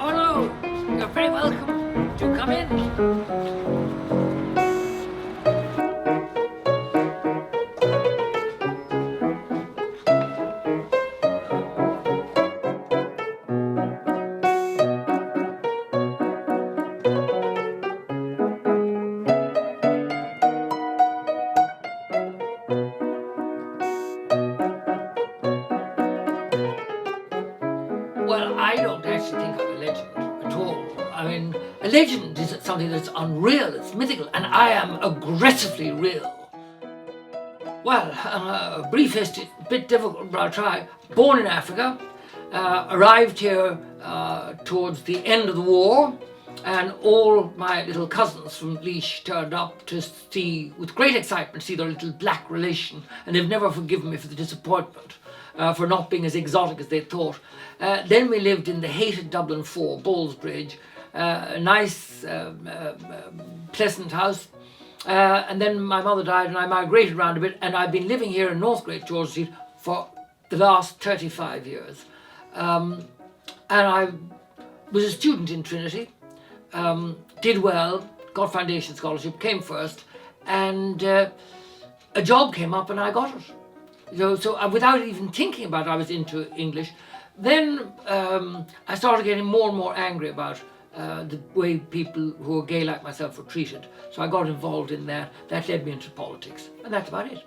Oh no, you're very welcome. Do come in. Well, I don't actually think I'm a legend at all. I mean, a legend is something that's unreal, it's mythical, and I am aggressively real. Well, a brief history, a bit difficult, but I'll try. Born in Africa, arrived here towards the end of the war, and all my little cousins from Laois turned up to see, with great excitement, see their little black relation, and they've never forgiven me for the disappointment. For not being as exotic as they thought. Then we lived in the hated Dublin 4, Ballsbridge, a nice, pleasant house. And then my mother died and I migrated around a bit, and I've been living here in North Great George Street for the last 35 years. And I was a student in Trinity, did well, got foundation scholarship, came first, and a job came up and I got it. So without even thinking about it, I was into English. Then I started getting more and more angry about the way people who were gay like myself were treated. So I got involved in that. That led me into politics, and that's about it.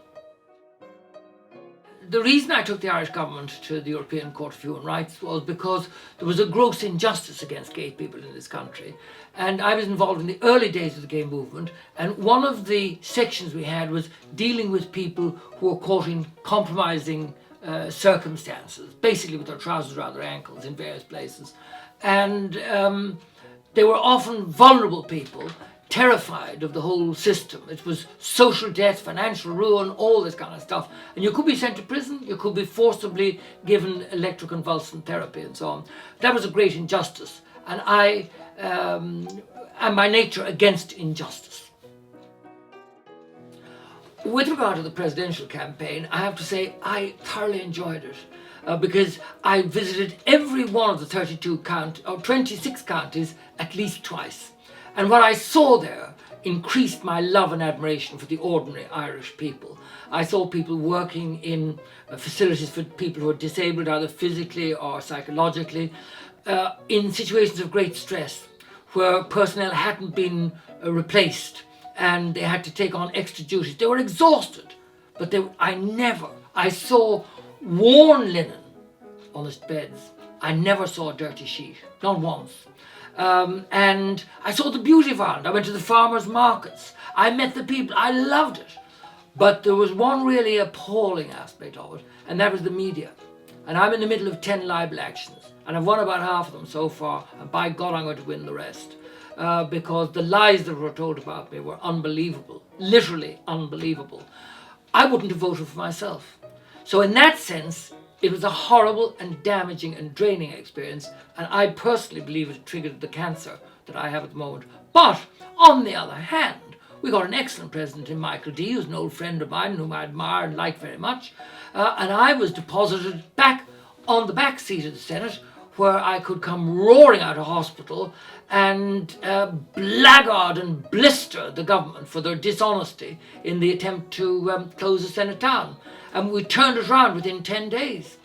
The reason I took the Irish government to the European Court of Human Rights was because there was a gross injustice against gay people in this country. And I was involved in the early days of the gay movement, and one of the sections we had was dealing with people who were caught in compromising circumstances, basically with their trousers around their ankles in various places. And they were often vulnerable people, terrified of the whole system. It was social death, financial ruin, all this kind of stuff. And you could be sent to prison, you could be forcibly given electroconvulsant therapy and so on. That was a great injustice. And I am by nature against injustice. With regard to the presidential campaign, I have to say I thoroughly enjoyed it because I visited every one of the 26 counties at least twice. And what I saw there increased my love and admiration for the ordinary Irish people. I saw people working in facilities for people who are disabled, either physically or psychologically, in situations of great stress, where personnel hadn't been replaced and they had to take on extra duties. They were exhausted, but I saw worn linen on the beds. I never saw a dirty sheet, not once. And I saw the beauty of Ireland. I went to the farmers' markets. I met the people. I loved it. But there was one really appalling aspect of it, and that was the media. And I'm in the middle of 10 libel actions, and I've won about half of them so far, and by God I'm going to win the rest. Because the lies that were told about me were unbelievable, literally unbelievable. I wouldn't have voted for myself. So in that sense, it was a horrible and damaging and draining experience, and I personally believe it triggered the cancer that I have at the moment. But on the other hand, we got an excellent president in Michael D, who's an old friend of mine, whom I admire and like very much, and I was deposited back on the back seat of the Senate, where I could come roaring out of hospital and blackguard and blister the government for their dishonesty in the attempt to close the Senate down. And we turned it around within 10 days.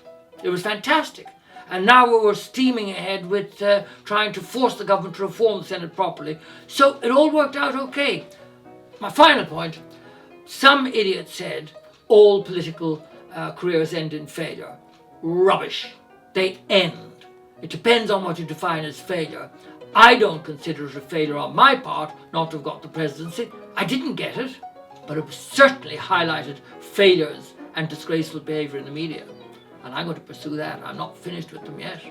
It was fantastic. And now we were steaming ahead with trying to force the government to reform the Senate properly. So it all worked out okay. My final point, some idiot said all political careers end in failure. Rubbish. They end. It depends on what you define as failure. I don't consider it a failure on my part not to have got the presidency. I didn't get it, but it certainly highlighted failures and disgraceful behaviour in the media. And I'm going to pursue that. I'm not finished with them yet.